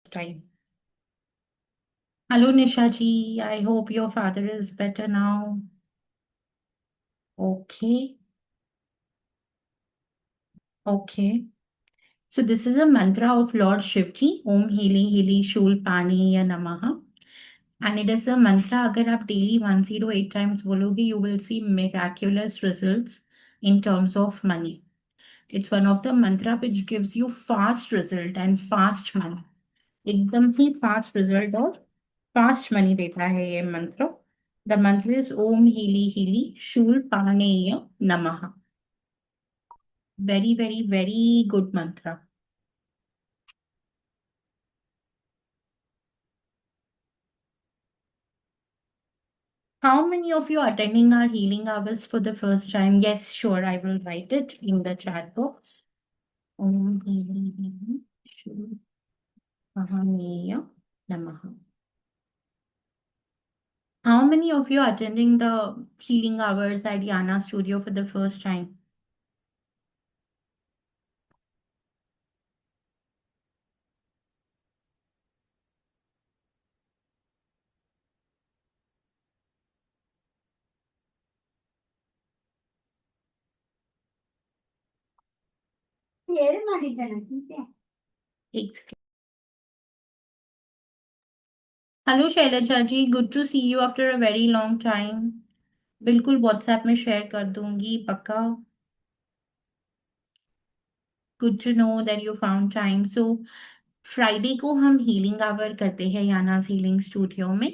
time. Hello, Nisha ji. I hope your father is better now. Okay, okay. So this is a mantra of Lord Shivji, Om Hili Hili Shul Pani Ya Namaha. And it is a mantra, अगर आप daily 108 times बोलोगे, you will see miraculous results in terms of money. It's one of the mantra which gives you fast result and fast money. एकदम ही fast result और fast money देता है ये मंत्र. The मंत्र इज ओम हीली हीली शूल पाणेय नमः. वेरी वेरी वेरी गुड मंत्र. How many of you are attending our healing hours for the first time? Yes, sure, I will write it in the chat box. Om हीली हीली शूल पाणेय नमः. How many of you are attending the healing hours at Yana Studio for the first time? एक second. Hello Shailaja ji, good to see you after a very long time. बिल्कुल WhatsApp में share कर दूंगी पक्का. Good to know that you found time. So Friday को हम healing hour करते हैं यानाज हीलिंग स्टूडियो में.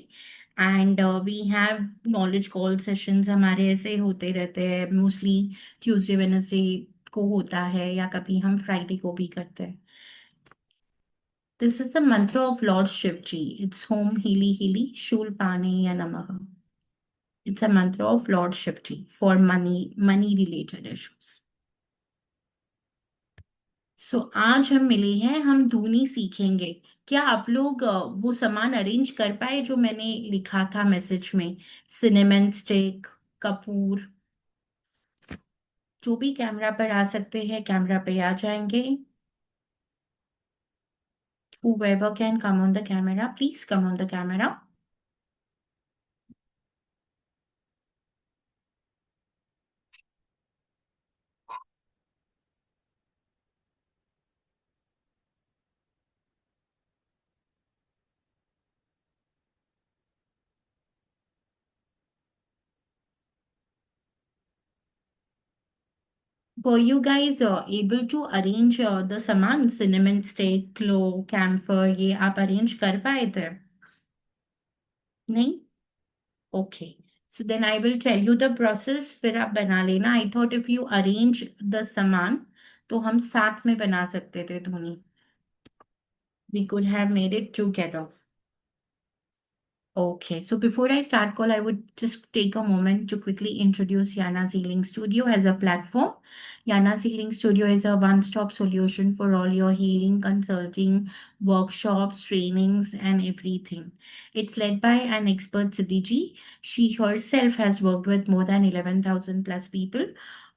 And we have knowledge call sessions हमारे ऐसे होते रहते हैं. मोस्टली ट्यूसडे वेडनेसडे को होता है या कभी हम फ्राइडे को भी करते हैं. This is the mantra of lord Shiva ji. It's Om हीली हीली शूल पाने या नमः. It's a mantra of Lord Shivji for money related issues. सो आज हम मिले हैं, हम धुनी सीखेंगे. क्या आप लोग वो सामान अरेंज कर पाए जो मैंने लिखा था मैसेज में? सिनेमन स्टिक, कपूर, जो भी कैमरा पर आ सकते हैं कैमरा पे आ जाएंगे. Whoever can come on the camera, please come on the camera. Were you guys able to arrange the सामान cinnamon stick, clove, camphor, ये आप arrange कर पाए थे? नहीं. Okay. So then I will tell you the process, फिर आप बना लेना. I thought if you arrange the सामान तो हम साथ में बना सकते थे धुनी. We could have made it together. Okay, so before I start call, I would just take a moment to quickly introduce Yana's Healing Studio as a platform. Yana's Healing Studio is a one-stop solution for all your healing, consulting, workshops, trainings, and everything. It's led by an expert Siddhi ji. She herself has worked with more than 11,000 plus people.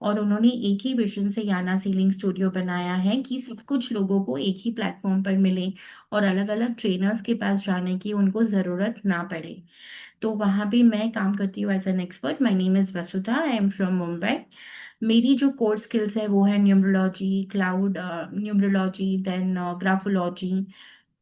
और उन्होंने एक ही vision से याना healing studio बनाया है कि सब कुछ लोगों को एक ही प्लेटफॉर्म पर मिले और अलग अलग ट्रेनर्स के पास जाने की उनको ज़रूरत ना पड़े. तो वहाँ पे मैं काम करती हूँ as an expert. My name is Vasudha, I am from Mumbai. मेरी जो कोर स्किल्स है वो है numerology, cloud numerology, then graphology,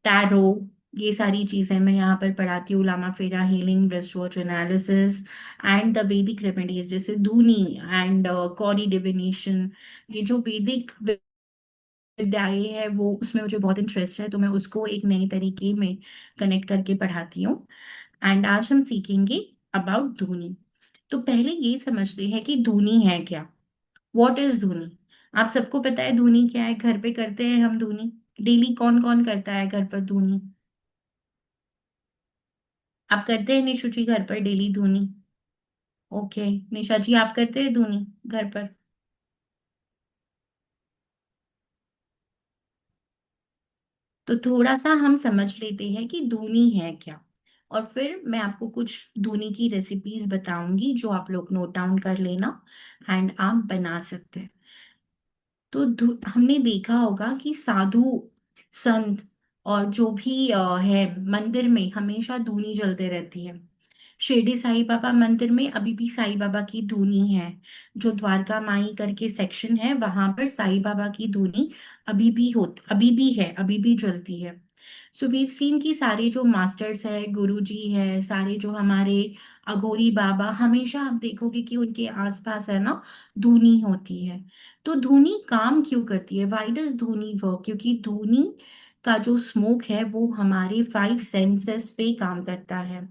tarot. ये सारी चीज़ें मैं यहाँ पर पढ़ाती हूँ. लामा फेरा healing, breast analysis and the वैदिक रेमेडीज जैसे धूनी एंड कॉरी डिविनेशन. ये जो वैदिक विद्याएं है वो उसमें मुझे बहुत इंटरेस्ट है, तो मैं उसको एक नए तरीके में कनेक्ट करके पढ़ाती हूँ. एंड आज हम सीखेंगे अबाउट धुनी. तो पहले ये समझते हैं कि धुनी है क्या. व्हाट इज धुनी? आप सबको पता है धुनी क्या है? घर पे करते हैं हम धुनी. डेली कौन कौन करता है घर पर धुनी? आप करते हैं निशु जी घर पर डेली धुनी? ओके. निशा जी आप करते हैं धुनी घर पर? तो थोड़ा सा हम समझ लेते हैं कि धुनी है क्या. और फिर मैं आपको कुछ धुनी की रेसिपीज बताऊंगी जो आप लोग नोट डाउन कर लेना एंड आप बना सकते हैं. तो हमने देखा होगा कि साधु, संत और जो भी है मंदिर में हमेशा धूनी जलते रहती है। शिरडी साईं बाबा मंदिर में अभी भी साईं बाबा की धूनी है। जो द्वारका माई करके सेक्शन है वहां पर साईं बाबा की धूनी अभी भी है, अभी भी जलती है। सो वीव सीन की सारे जो मास्टर्स है, गुरु जी है, सारे जो हमारे अघोरी बाबा, हमेशा आप देखोगे कि उनके आसपास है ना धूनी होती है। तो धूनी काम क्यों करती है? व्हाई डज धूनी वर्क? क्योंकि धूनी का जो स्मोक है वो हमारे 5 सेंसेस पे काम करता है,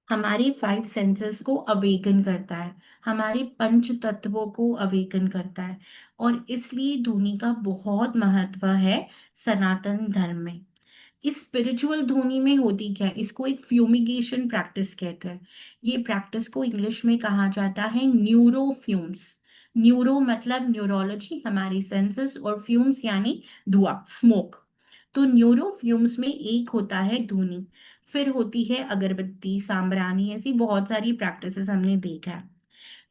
हमारे 5 सेंसेस को अवेकन करता है, हमारे पंच तत्वों को अवेकन करता है। और इसलिए धुनी का बहुत महत्व है सनातन धर्म में। इस स्पिरिचुअल धुनी में होती क्या है? इसको एक फ्यूमिगेशन प्रैक्टिस कहते हैं। ये प्रैक्टिस को इंग्लिश में कहा जाता है न्यूरोफ्यूम्स। न्यूरो मतलब न्यूरोलॉजी, हमारी सेंसेस, और फ्यूम्स यानी धुआं, स्मोक। तो न्यूरोफ्यूम्स में एक होता है धुनी, फिर होती है अगरबत्ती, सांब्रानी, ऐसी बहुत सारी प्रैक्टिसेस हमने देखा है।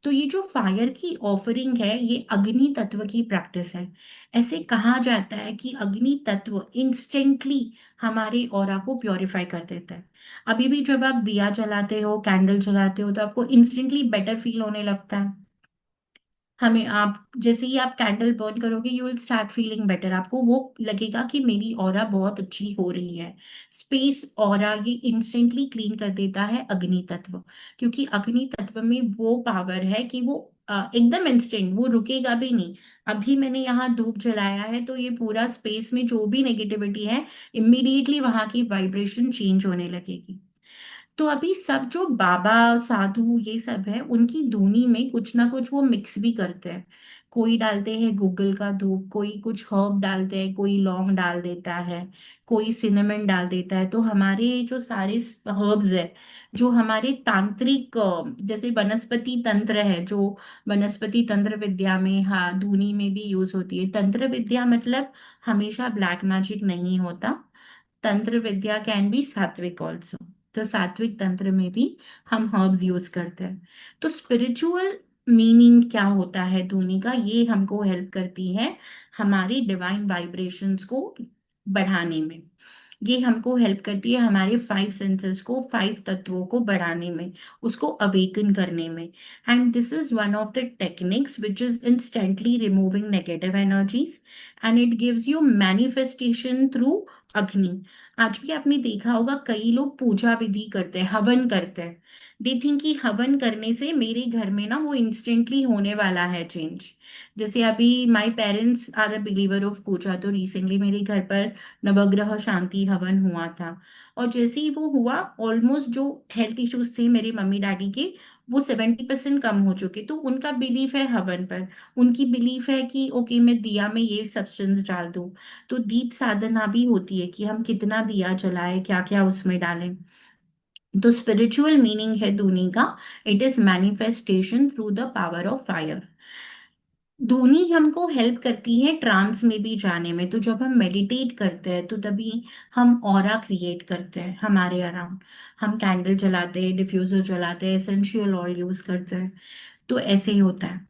तो ये जो फायर की ऑफरिंग है ये अग्नि तत्व की प्रैक्टिस है। ऐसे कहा जाता है कि अग्नि तत्व इंस्टेंटली हमारे ऑरा को प्योरीफाई कर देता है। अभी भी जब आप दिया जलाते हो, कैंडल जलाते हो, तो आपको इंस्टेंटली बेटर फील होने लगता है। हमें आप जैसे ही आप कैंडल बर्न करोगे you will start feeling better, आपको वो लगेगा कि मेरी ऑरा बहुत अच्छी हो रही है। स्पेस ऑरा ये इंस्टेंटली क्लीन कर देता है अग्नि तत्व, क्योंकि अग्नि तत्व में वो पावर है कि वो एकदम इंस्टेंट, वो रुकेगा भी नहीं। अभी मैंने यहाँ धूप जलाया है तो ये पूरा स्पेस में जो भी नेगेटिविटी है इम्मीडिएटली वहां की वाइब्रेशन चेंज होने लगेगी। तो अभी सब जो बाबा साधु ये सब है उनकी धुनी में कुछ ना कुछ वो मिक्स भी करते हैं। कोई डालते हैं गूगल का धूप, कोई कुछ हर्ब डालते हैं, कोई लौंग डाल देता है, कोई सिनेमन डाल देता है। तो हमारे जो सारे हर्ब्स है, जो हमारे तांत्रिक जैसे वनस्पति तंत्र है, जो वनस्पति तंत्र विद्या में, हाँ, धुनी में भी यूज होती है। तंत्र विद्या मतलब हमेशा ब्लैक मैजिक नहीं होता। तंत्र विद्या कैन बी सात्विक ऑल्सो। तो सात्विक तंत्र में भी हम हर्ब्स यूज करते हैं। तो स्पिरिचुअल मीनिंग क्या होता है धुनी का, ये हमको हेल्प करती है हमारी डिवाइन वाइब्रेशंस को बढ़ाने में। ये हमको हेल्प करती है हमारे 5 सेंसेस को, 5 तत्वों को बढ़ाने में, उसको अवेकन करने में। And this is one of the techniques which is instantly removing negative energies and it gives you manifestation through अग्नि। आज भी आपने देखा होगा कई लोग पूजा विधि करते हैं, हवन करते हैं। दे थिंक कि हवन करने से मेरे घर में ना वो इंस्टेंटली होने वाला है चेंज। जैसे अभी my parents are a believer of puja, तो रिसेंटली मेरे घर पर नवग्रह शांति हवन हुआ था। और जैसे ही वो हुआ, ऑलमोस्ट जो हेल्थ इश्यूज थे मेरे मम्मी डैडी के, वो 70% कम हो चुके। तो उनका बिलीफ है हवन पर, उनकी बिलीफ है कि ओके मैं दिया में ये सब्सटेंस डाल दूं। तो दीप साधना भी होती है कि हम कितना दिया जलाएं, क्या क्या उसमें डालें। तो स्पिरिचुअल मीनिंग है धुनी का, it is manifestation through the power of fire. धुनी हमको हेल्प करती है ट्रांस में भी जाने में। तो जब हम मेडिटेट करते हैं तो तभी हम ऑरा क्रिएट करते हैं हमारे अराउंड। हम कैंडल जलाते हैं, डिफ्यूजर जलाते हैं, एसेंशियल ऑयल यूज करते हैं। तो ऐसे ही होता है।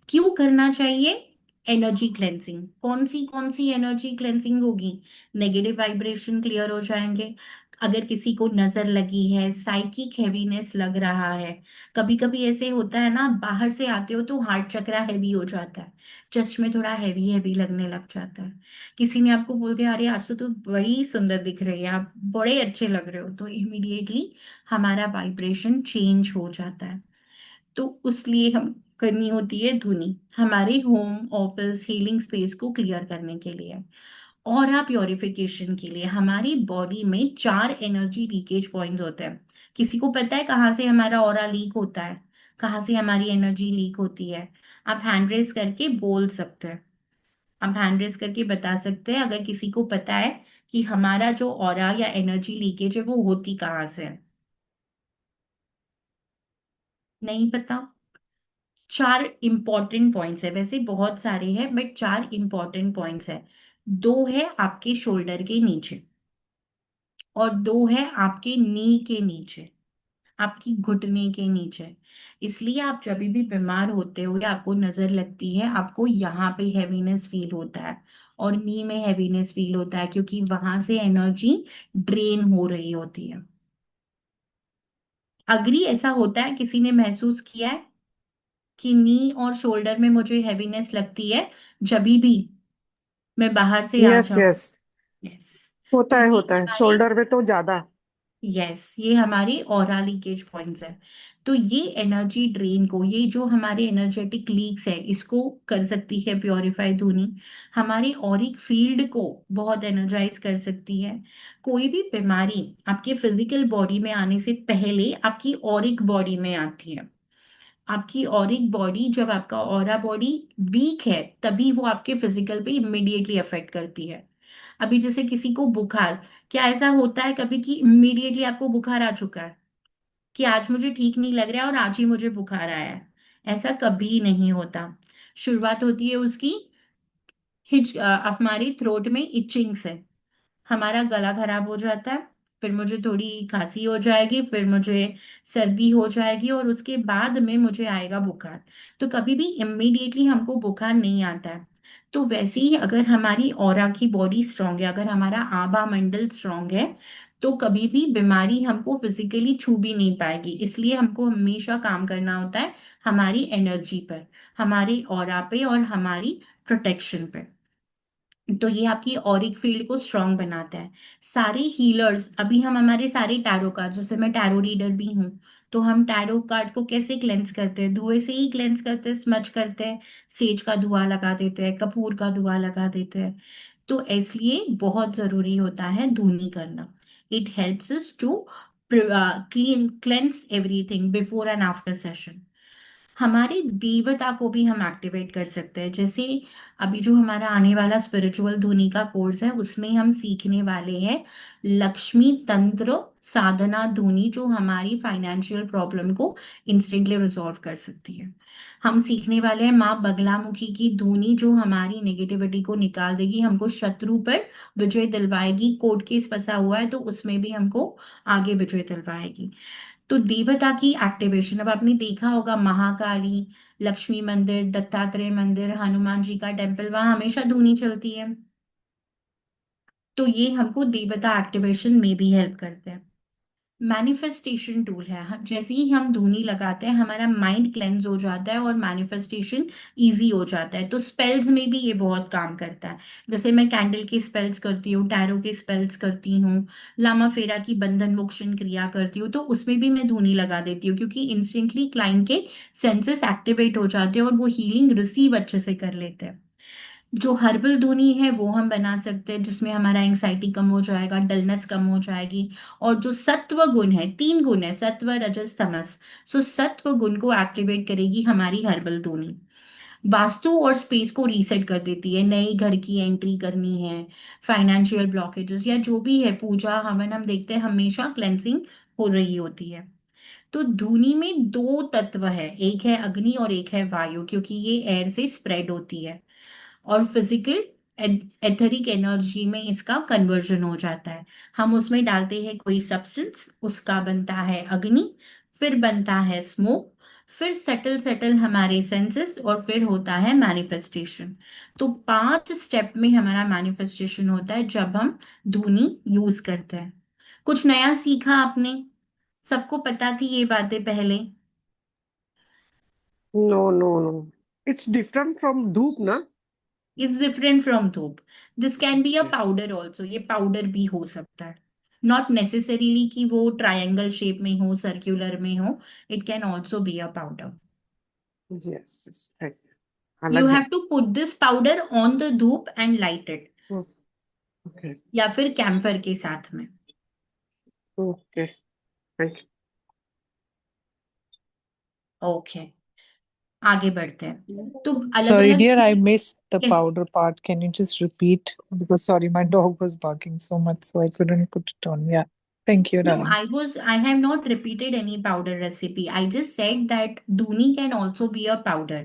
क्यों करना चाहिए? Energy cleansing. कौन सी एनर्जी क्लेंसिंग होगी? नेगेटिव वाइब्रेशन क्लियर हो जाएंगे। अगर किसी को नजर लगी है, साइकिक हैवीनेस लग रहा है, कभी कभी ऐसे होता है ना, बाहर से आते हो तो हार्ट चक्रा हैवी हो जाता है, चेस्ट में थोड़ा हैवी हैवी लगने लग जाता है। किसी ने आपको बोल दिया अरे आज तो बड़ी सुंदर दिख रही है, आप बड़े अच्छे लग रहे हो, तो इमीडिएटली हमारा वाइब्रेशन चेंज हो जाता है। तो उसलिए हम करनी होती है धुनी हमारे होम ऑफिस हीलिंग स्पेस को क्लियर करने के लिए। ऑरा प्योरिफिकेशन के लिए हमारी बॉडी में 4 एनर्जी लीकेज पॉइंट्स होते हैं। किसी को पता है कहाँ से हमारा ऑरा लीक होता है, कहाँ से हमारी एनर्जी लीक होती है? आप हैंड रेस करके बोल सकते हैं, आप हैंड रेस करके बता सकते हैं अगर किसी को पता है कि हमारा जो ऑरा या एनर्जी लीकेज है वो होती कहाँ से है। नहीं पता? 4 इंपॉर्टेंट पॉइंट्स है, वैसे बहुत सारे हैं बट 4 इंपॉर्टेंट पॉइंट्स है। दो है आपके शोल्डर के नीचे और दो है आपके नी के नीचे। आपकी घुटने के नीचे। इसलिए आप जब भी बीमार होते हो या आपको नजर लगती है, आपको यहाँ पे हैवीनेस फील होता है और नी में हैवीनेस फील होता है, क्योंकि वहां से एनर्जी ड्रेन हो रही होती है। अग्री, ऐसा होता है? किसी ने महसूस किया है कि नी और शोल्डर में मुझे हैवीनेस लगती है जब भी मैं बाहर से आ यस जाऊं? Yes, yes. तो ये होता है हमारी, शोल्डर में तो ज्यादा। यस, ये हमारे ऑरा लीकेज पॉइंट्स है। तो ये एनर्जी ड्रेन को, ये जो हमारे एनर्जेटिक लीक्स है, इसको कर सकती है प्योरीफाई धुनी। हमारे ऑरिक फील्ड को बहुत एनर्जाइज कर सकती है। कोई भी बीमारी आपके फिजिकल बॉडी में आने से पहले आपकी ऑरिक बॉडी में आती है। आपकी ऑरिक बॉडी, जब आपका ऑरा बॉडी वीक है, तभी वो आपके फिजिकल पे इमिडिएटली अफेक्ट करती है। अभी जैसे किसी को बुखार, क्या ऐसा होता है कभी कि इमीडिएटली आपको बुखार आ चुका है, कि आज मुझे ठीक नहीं लग रहा है और आज ही मुझे बुखार आया है? ऐसा कभी नहीं होता। शुरुआत होती है उसकी हमारी थ्रोट में इचिंग से। हमारा गला खराब हो जाता है, फिर मुझे थोड़ी खांसी हो जाएगी, फिर मुझे सर्दी हो जाएगी, और उसके बाद में मुझे आएगा बुखार। तो कभी भी इम्मीडिएटली हमको बुखार नहीं आता है। तो वैसे ही अगर हमारी ऑरा की बॉडी स्ट्रांग है, अगर हमारा आभा मंडल स्ट्रांग है, तो कभी भी बीमारी हमको फिजिकली छू भी नहीं पाएगी। इसलिए हमको हमेशा काम करना होता है हमारी एनर्जी पर, हमारी ऑरा पे और हमारी प्रोटेक्शन पे। तो ये आपकी ऑरिक फील्ड को स्ट्रांग बनाता है। सारे हीलर्स, अभी हम हमारे सारे टैरो कार्ड, जैसे मैं टैरो रीडर भी हूँ, तो हम टैरो कार्ड को कैसे क्लेंस करते हैं? धुएं से ही क्लेंस करते हैं, स्मच करते हैं, सेज का धुआं लगा देते हैं, कपूर का धुआं लगा देते हैं। तो इसलिए बहुत जरूरी होता है धुनी करना। It helps us to clean cleanse everything before and after session. हमारे देवता को भी हम एक्टिवेट कर सकते हैं। जैसे अभी जो हमारा आने वाला स्पिरिचुअल धुनी का कोर्स है, उसमें हम सीखने वाले हैं लक्ष्मी तंत्र साधना धुनी, जो हमारी फाइनेंशियल प्रॉब्लम को इंस्टेंटली रिजॉल्व कर सकती है। हम सीखने वाले हैं माँ बगलामुखी की धुनी, जो हमारी नेगेटिविटी को निकाल देगी, हमको शत्रु पर विजय दिलवाएगी। कोर्ट केस फंसा हुआ है तो उसमें भी हमको आगे विजय दिलवाएगी। तो देवता की एक्टिवेशन, अब आपने देखा होगा महाकाली, लक्ष्मी मंदिर, दत्तात्रेय मंदिर, हनुमान जी का टेम्पल, वहां हमेशा धूनी चलती है। तो ये हमको देवता एक्टिवेशन में भी हेल्प करते हैं। मैनिफेस्टेशन टूल है। जैसे ही हम धूनी लगाते हैं, हमारा माइंड क्लेंज हो जाता है और मैनिफेस्टेशन इजी हो जाता है। तो स्पेल्स में भी ये बहुत काम करता है। जैसे मैं कैंडल के स्पेल्स करती हूँ, टैरो के स्पेल्स करती हूँ, लामा फेरा की बंधन मोक्षण क्रिया करती हूँ, तो उसमें भी मैं धूनी लगा देती हूँ, क्योंकि इंस्टेंटली क्लाइंट के सेंसेस एक्टिवेट हो जाते हैं और वो हीलिंग रिसीव अच्छे से कर लेते हैं। जो हर्बल धुनी है वो हम बना सकते हैं, जिसमें हमारा एंग्जाइटी कम हो जाएगा, डलनेस कम हो जाएगी। और जो सत्व गुण है, 3 गुण है, सत्व रजस तमस, सो सत्व गुण को एक्टिवेट करेगी हमारी हर्बल धुनी। वास्तु और स्पेस को रीसेट कर देती है। नई घर की एंट्री करनी है, फाइनेंशियल ब्लॉकेजेस या जो भी है, पूजा हवन, हम देखते हैं हमेशा क्लेंसिंग हो रही होती है। तो धुनी में 2 तत्व है, एक है अग्नि और एक है वायु, क्योंकि ये एयर से स्प्रेड होती है। और फिजिकल एथरिक एनर्जी में इसका कन्वर्जन हो जाता है। हम उसमें डालते हैं कोई सब्सटेंस, उसका बनता है अग्नि, फिर बनता है स्मोक, फिर सेटल सेटल हमारे सेंसेस, और फिर होता है मैनिफेस्टेशन। तो 5 स्टेप में हमारा मैनिफेस्टेशन होता है जब हम धुनी यूज करते हैं। कुछ नया सीखा आपने? सबको पता थी ये बातें पहले? No no no, it's different from dhoop ना। It's different from dhoop. This can be a okay. Powder also, ये पाउडर भी हो सकता है। नॉट नेसेसरीली कि वो ट्रायंगल शेप में हो, सर्क्यूलर में हो। It can also be a powder. Yes yes, you अलग हैव है। To put this powder on the dhoop and light it, okay या फिर कैम्फर के साथ में। ओके, थैंक ओके, आगे बढ़ते हैं। तो अलग Sorry, अलग, dear, I missed the yes, powder part. Can you just repeat? Because sorry, my dog was barking so much, so I couldn't put it on. Yeah. Thank you, no, darling. I have not repeated any powder recipe. I just said that Duni can also be a powder.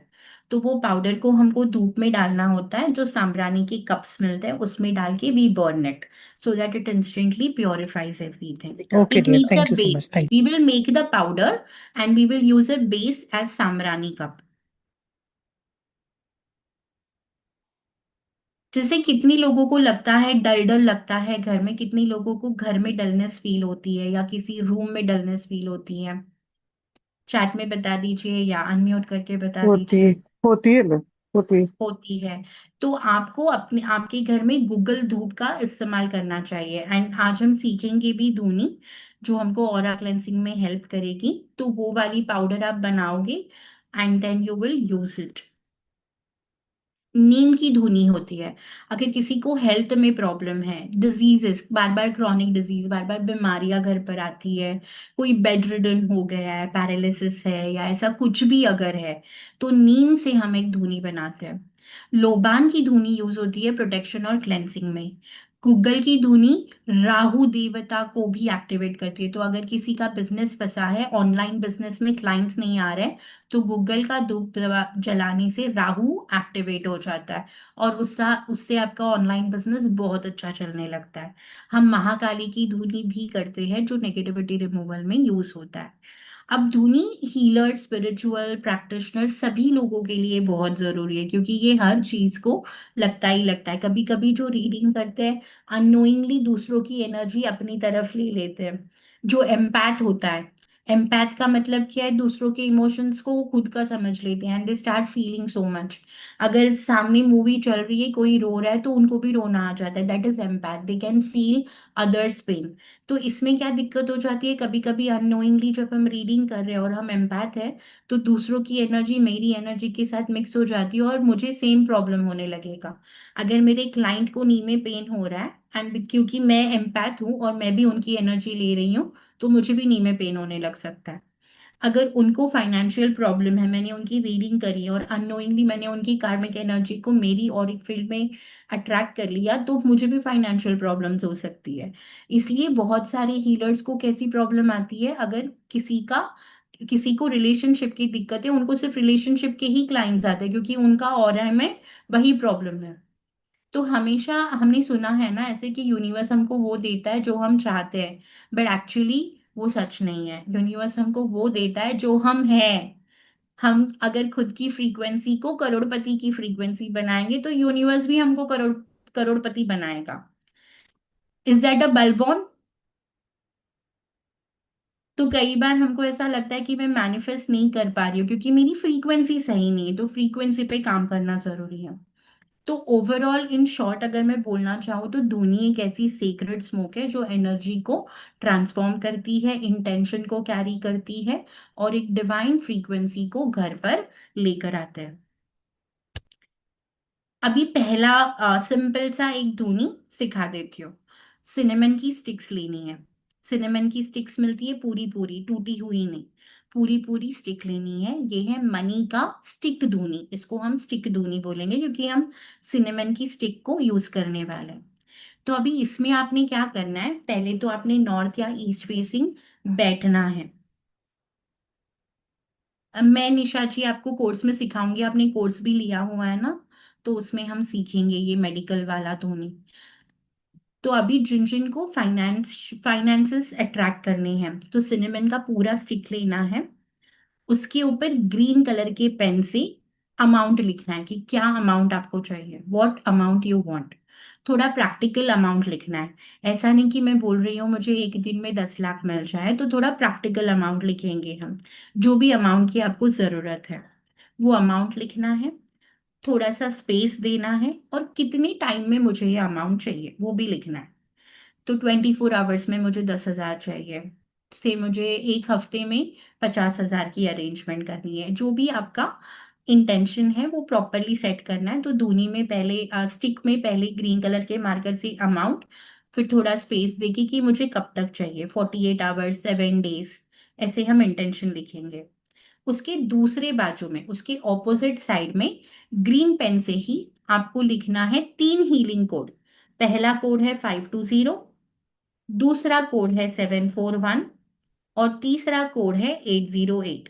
तो वो powder को हमको धूप में डालना होता है, जो सांब्रानी के कप्स मिलते हैं उसमें डाल के we burn it so that it instantly purifies everything. Okay, It dear. makes a Thank you so base. much. Thank We will make the powder and we will use a base as samrani cup. जैसे कितनी लोगों को लगता है, डल डल लगता है घर में, कितनी लोगों को घर में डलनेस फील होती है या किसी रूम में डलनेस फील होती है? चैट में बता दीजिए या अनम्यूट करके बता होती दीजिए। होती है ना, होती है। होती है। तो आपको अपने आपके घर में गूगल धूप का इस्तेमाल करना चाहिए। एंड आज हम सीखेंगे भी धूनी, जो हमको ऑरा क्लेंसिंग में हेल्प करेगी। तो वो वाली पाउडर आप बनाओगे and then you will use it. नीम की धुनी होती है। अगर किसी को हेल्थ में प्रॉब्लम है, डिजीजेस, बार बार क्रॉनिक डिजीज, बार बार बीमारियां घर पर आती है, कोई बेड रिडन हो गया है, पैरालिसिस है या ऐसा कुछ भी अगर है, तो नीम से हम एक धुनी बनाते हैं। लोबान की धुनी यूज होती है प्रोटेक्शन और क्लेंसिंग में। गूगल की धुनी राहु देवता को भी एक्टिवेट करती है। तो अगर किसी का बिजनेस फंसा है, ऑनलाइन बिजनेस में क्लाइंट्स नहीं आ रहे, तो गूगल का धूप जलाने से राहु एक्टिवेट हो जाता है और उससे उससे आपका ऑनलाइन बिजनेस बहुत अच्छा चलने लगता है। हम महाकाली की धुनी भी करते हैं, जो नेगेटिविटी रिमूवल में यूज होता है। अब धुनी हीलर, स्पिरिचुअल प्रैक्टिशनर सभी लोगों के लिए बहुत जरूरी है, क्योंकि ये हर चीज को लगता ही लगता है। कभी कभी जो रीडिंग करते हैं, अननोइंगली दूसरों की एनर्जी अपनी तरफ ले लेते हैं। जो एम्पैथ होता है, एम्पैथ का मतलब क्या है, दूसरों के इमोशंस को वो खुद का समझ लेते हैं and they start feeling so much. अगर सामने मूवी चल रही है, कोई रो रहा है, तो उनको भी रोना आ जाता है। That is empath, they can feel others pain. तो इसमें क्या दिक्कत हो जाती है, कभी कभी अननोइंगली जब हम रीडिंग कर रहे हैं और हम एम्पैथ है, तो दूसरों की एनर्जी मेरी एनर्जी के साथ मिक्स हो जाती है और मुझे सेम प्रॉब्लम होने लगेगा। अगर मेरे क्लाइंट को नी में पेन हो रहा है एंड क्योंकि मैं एम्पैथ हूँ और मैं भी उनकी एनर्जी ले रही हूँ, तो मुझे भी नी में पेन होने लग सकता है। अगर उनको फाइनेंशियल प्रॉब्लम है, मैंने उनकी रीडिंग करी और अननोइंगली मैंने उनकी कार्मिक एनर्जी को मेरी ऑरिक फील्ड में अट्रैक्ट कर लिया, तो मुझे भी फाइनेंशियल प्रॉब्लम्स हो सकती है। इसलिए बहुत सारे हीलर्स को कैसी प्रॉब्लम आती है, अगर किसी को रिलेशनशिप की दिक्कत है, उनको सिर्फ रिलेशनशिप के ही क्लाइंट्स आते हैं, क्योंकि उनका ऑरा में वही प्रॉब्लम है। तो हमेशा हमने सुना है ना ऐसे कि यूनिवर्स हमको वो देता है जो हम चाहते हैं, बट एक्चुअली वो सच नहीं है। यूनिवर्स हमको वो देता है जो हम हैं। हम अगर खुद की फ्रीक्वेंसी को करोड़पति की फ्रीक्वेंसी बनाएंगे, तो यूनिवर्स भी हमको करोड़पति बनाएगा। इज दैट अ बलबॉन? तो कई बार हमको ऐसा लगता है कि मैं मैनिफेस्ट नहीं कर पा रही हूँ क्योंकि मेरी फ्रीक्वेंसी सही नहीं है। तो फ्रीक्वेंसी पे काम करना जरूरी है। तो ओवरऑल इन शॉर्ट अगर मैं बोलना चाहूँ, तो धुनी एक ऐसी सीक्रेट स्मोक है जो एनर्जी को ट्रांसफॉर्म करती है, इंटेंशन को कैरी करती है और एक डिवाइन फ्रीक्वेंसी को घर पर लेकर आते हैं। अभी पहला सिंपल सा एक धुनी सिखा देती हूँ। सिनेमन की स्टिक्स लेनी है। सिनेमन की स्टिक्स मिलती है पूरी पूरी, टूटी हुई नहीं, पूरी पूरी स्टिक लेनी है। ये है मनी का स्टिक धुनी, इसको हम स्टिक धुनी बोलेंगे क्योंकि हम सिनेमन की स्टिक को यूज करने वाले हैं। तो अभी इसमें आपने क्या करना है, पहले तो आपने नॉर्थ या ईस्ट फेसिंग बैठना है। अब मैं निशा जी आपको कोर्स में सिखाऊंगी, आपने कोर्स भी लिया हुआ है ना, तो उसमें हम सीखेंगे ये मेडिकल वाला धोनी। तो अभी जिन जिन को फाइनेंसेस अट्रैक्ट करने हैं, तो सिनेमन का पूरा स्टिक लेना है। उसके ऊपर ग्रीन कलर के पेन से अमाउंट लिखना है कि क्या अमाउंट आपको चाहिए, व्हाट अमाउंट यू वांट। थोड़ा प्रैक्टिकल अमाउंट लिखना है। ऐसा नहीं कि मैं बोल रही हूँ मुझे एक दिन में 10 लाख मिल जाए, तो थोड़ा प्रैक्टिकल अमाउंट लिखेंगे हम। जो भी अमाउंट की आपको जरूरत है वो अमाउंट लिखना है। थोड़ा सा स्पेस देना है और कितने टाइम में मुझे ये अमाउंट चाहिए वो भी लिखना है। तो 24 आवर्स में मुझे 10,000 चाहिए, से मुझे एक हफ्ते में 50,000 की अरेंजमेंट करनी है। जो भी आपका इंटेंशन है वो प्रॉपरली सेट करना है। तो धुनी में पहले स्टिक में पहले ग्रीन कलर के मार्कर से अमाउंट, फिर थोड़ा स्पेस देके कि मुझे कब तक चाहिए, 48 आवर्स, 7 डेज, ऐसे हम इंटेंशन लिखेंगे। उसके दूसरे बाजू में, उसके ऑपोजिट साइड में ग्रीन पेन से ही आपको लिखना है 3 हीलिंग कोड। पहला कोड है 520, दूसरा कोड है 741 और तीसरा कोड है 808।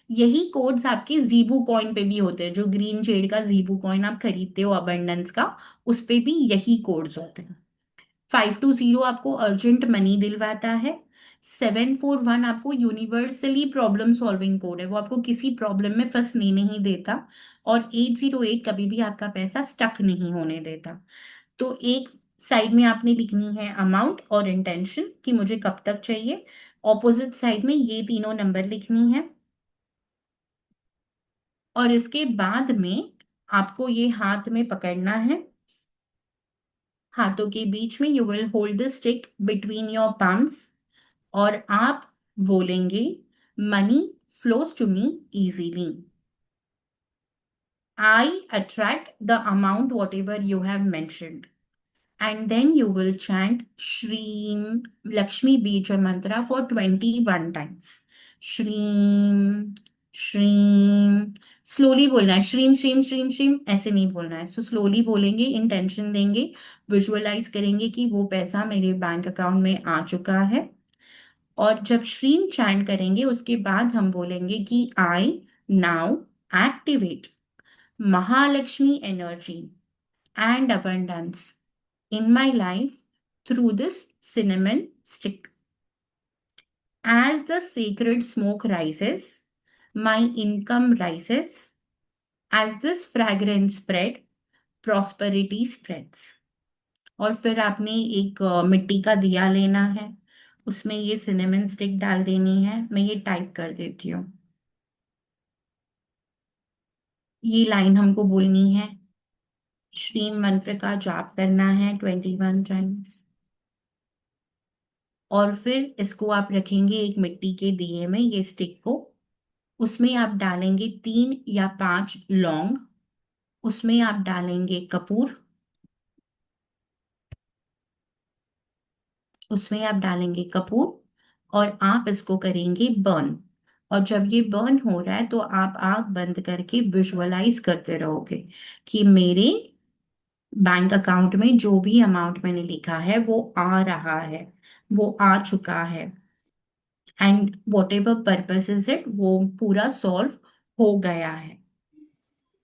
यही कोड्स आपके जीबू कॉइन पे भी होते हैं, जो ग्रीन शेड का जीबू कॉइन आप खरीदते हो अबंडेंस का, उस पे भी यही कोड्स होते हैं। 520 आपको अर्जेंट मनी दिलवाता है। 741 आपको यूनिवर्सली प्रॉब्लम सॉल्विंग कोड है, वो आपको किसी प्रॉब्लम में फंसने नहीं देता। और 808 कभी भी आपका पैसा स्टक नहीं होने देता। तो एक साइड में आपने लिखनी है अमाउंट और इंटेंशन कि मुझे कब तक चाहिए, ऑपोजिट साइड में ये तीनों नंबर लिखनी है। और इसके बाद में आपको ये हाथ में पकड़ना है, हाथों के बीच में, you will hold the stick between your palms, और आप बोलेंगे money flows to me easily, I attract the amount whatever you have mentioned, and then you will chant Shreem Lakshmi Bija Mantra for 21 times. Shreem, Shreem. Slowly बोलना है, श्रीम श्रीम श्रीम श्रीम ऐसे नहीं बोलना है। So slowly बोलेंगे, इंटेंशन देंगे, visualise करेंगे कि वो पैसा मेरे बैंक अकाउंट में आ चुका है। और जब श्रीम चैंट करेंगे उसके बाद हम बोलेंगे कि I now activate Mahalakshmi energy and abundance in my life through this cinnamon stick. As the sacred smoke rises, my income rises. As this fragrance spread, prosperity spreads. और फिर आपने एक मिट्टी का दिया लेना है, उसमें ये सिनेमन स्टिक डाल देनी है। मैं ये टाइप कर देती हूँ। ये लाइन हमको बोलनी है, श्रीम मंत्र का जाप करना है 21 टाइम्स। और फिर इसको आप रखेंगे एक मिट्टी के दिए में, ये स्टिक को, उसमें आप डालेंगे 3 या 5 लौंग, उसमें आप डालेंगे कपूर, उसमें आप डालेंगे कपूर, और आप इसको करेंगे बर्न। और जब ये बर्न हो रहा है तो आप आंख बंद करके विजुअलाइज करते रहोगे कि मेरे बैंक अकाउंट में जो भी अमाउंट मैंने लिखा है वो आ रहा है, वो आ चुका है, and what ever purpose is it, वो पूरा सॉल्व हो गया है।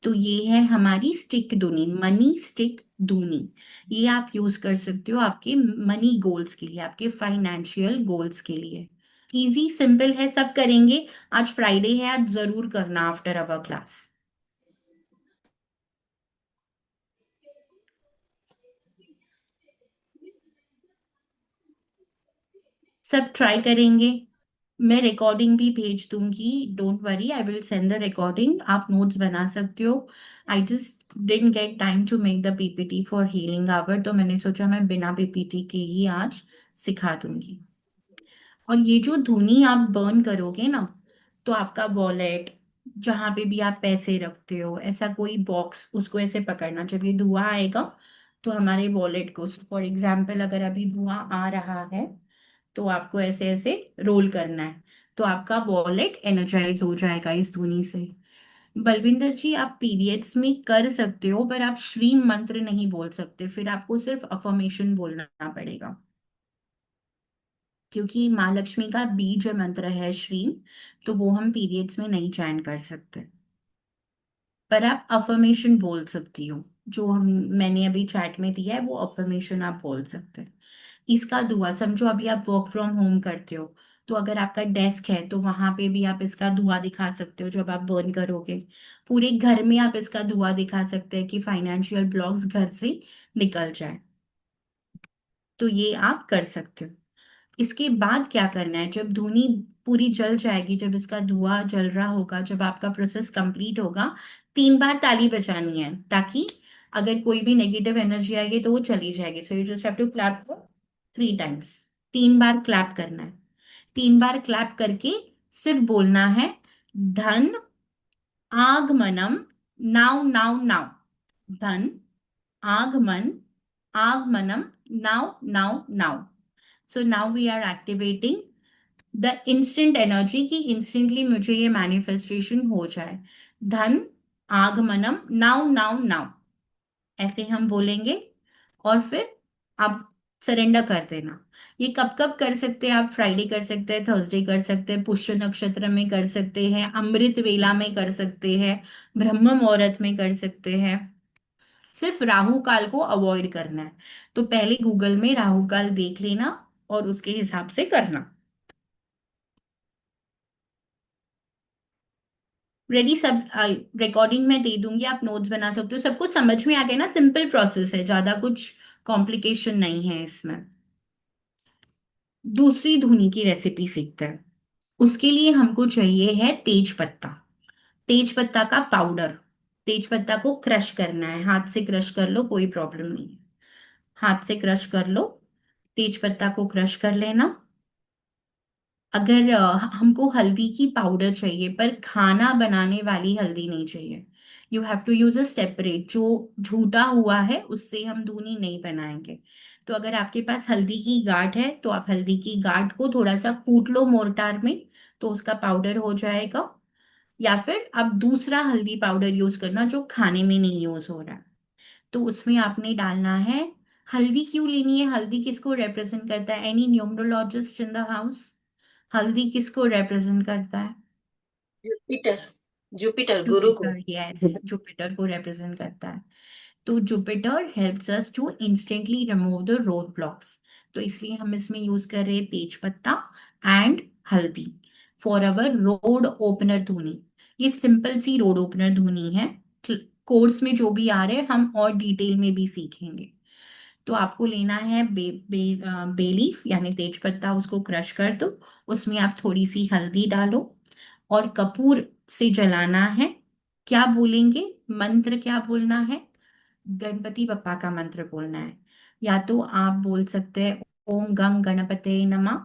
तो ये है हमारी स्टिक दूनी, मनी स्टिक दूनी। ये आप यूज कर सकते हो आपके मनी गोल्स के लिए, आपके फाइनेंशियल गोल्स के लिए। इजी सिंपल है, सब करेंगे। आज फ्राइडे है, आज जरूर करना आफ्टर अवर क्लास। सब ट्राई करेंगे। मैं रिकॉर्डिंग भी भेज दूंगी, don't worry, I will send the recording, आप नोट्स बना सकते हो। I just didn't get time to make the PPT for healing hour, तो मैंने सोचा मैं बिना पीपीटी के ही आज सिखा दूंगी। और ये जो धुनी आप बर्न करोगे ना, तो आपका वॉलेट, जहां पे भी आप पैसे रखते हो, ऐसा कोई बॉक्स, उसको ऐसे पकड़ना, जब ये धुआं आएगा तो हमारे वॉलेट को, फॉर एग्जाम्पल अगर अभी धुआं आ रहा है तो आपको ऐसे ऐसे रोल करना है, तो आपका वॉलेट एनर्जाइज हो जाएगा इस धुनी से। बलविंदर जी, आप पीरियड्स में कर सकते हो, पर आप श्रीम मंत्र नहीं बोल सकते, फिर आपको सिर्फ अफर्मेशन बोलना पड़ेगा, क्योंकि माँ लक्ष्मी का बीज मंत्र है श्रीम, तो वो हम पीरियड्स में नहीं चैन कर सकते। पर आप अफर्मेशन बोल सकती हो, जो हम मैंने अभी चैट में दिया है वो अफर्मेशन आप बोल सकते हैं। इसका दुआ समझो, अभी आप वर्क फ्रॉम होम करते हो, तो अगर आपका डेस्क है तो वहां पे भी आप इसका धुआं दिखा सकते हो जब आप बर्न करोगे। पूरे घर में आप इसका धुआं दिखा सकते हैं कि फाइनेंशियल ब्लॉक्स घर से निकल जाए। तो ये आप कर सकते हो। इसके बाद क्या करना है, जब धुनी पूरी जल जाएगी, जब इसका धुआं जल रहा होगा, जब आपका प्रोसेस कंप्लीट होगा, 3 बार ताली बजानी है, ताकि अगर कोई भी नेगेटिव एनर्जी आएगी तो वो चली जाएगी। So you just have to clap for 3 times. 3 बार क्लैप करना है। 3 बार क्लैप करके सिर्फ बोलना है धन आगमनम, नाउ नाउ नाउ, धन आगमन, आगमनम, now now now. So now we are activating the instant energy, की इंस्टेंटली मुझे ये मैनिफेस्टेशन हो जाए। धन आगमनम, नाउ नाउ नाउ, ऐसे हम बोलेंगे। और फिर अब सरेंडर कर देना। ये कब कब कर सकते हैं आप? फ्राइडे कर सकते हैं, थर्सडे कर सकते हैं, पुष्य नक्षत्र में कर सकते हैं, अमृत वेला में कर सकते हैं, ब्रह्म मुहूर्त में कर सकते हैं। सिर्फ राहु काल को अवॉइड करना है। तो पहले गूगल में राहु काल देख लेना और उसके हिसाब से करना। रेडी सब? रिकॉर्डिंग में दे दूंगी, आप नोट्स बना सकते हो। सबको समझ में आ गया ना? सिंपल प्रोसेस है, ज्यादा कुछ कॉम्प्लिकेशन नहीं है इसमें। दूसरी धुनी की रेसिपी सीखते हैं। उसके लिए हमको चाहिए है तेज पत्ता। तेज पत्ता का पाउडर। तेज पत्ता को क्रश करना है, हाथ से क्रश कर लो, कोई प्रॉब्लम नहीं है। हाथ से क्रश कर लो। तेज पत्ता को क्रश कर लेना। अगर हमको हल्दी की पाउडर चाहिए, पर खाना बनाने वाली हल्दी नहीं चाहिए। You have to use a separate, जो झूठा हुआ है उससे हम धुनी नहीं बनाएंगे। तो अगर आपके पास हल्दी की गांठ है तो आप हल्दी की गांठ को थोड़ा सा कूट लो मोर्टार में, तो उसका पाउडर हो जाएगा। या फिर आप दूसरा हल्दी पाउडर यूज करना जो खाने में नहीं यूज हो रहा है। तो उसमें आपने डालना है। हल्दी क्यों लेनी है? हल्दी किसको रिप्रेजेंट करता है? Any numerologist in the house? हल्दी किसको रिप्रेजेंट करता है? जुपिटर। जुपिटर गुरु को। जुपिटर, यस, जुपिटर को रिप्रेजेंट करता है। तो Jupiter helps us to instantly remove the road blocks. तो इसलिए हम इसमें यूज कर रहे हैं तेज पत्ता एंड हल्दी फॉर अवर रोड ओपनर धुनी। ये सिंपल सी रोड ओपनर धुनी है। कोर्स में जो भी आ रहे हैं हम और डिटेल में भी सीखेंगे। तो आपको लेना है बे लीफ यानी तेज पत्ता, उसको क्रश कर दो। उसमें आप थोड़ी सी हल्दी डालो और कपूर से जलाना है। क्या बोलेंगे? मंत्र क्या बोलना है? गणपति बप्पा का मंत्र बोलना है। या तो आप बोल सकते हैं ओम गंग गणपते नमः,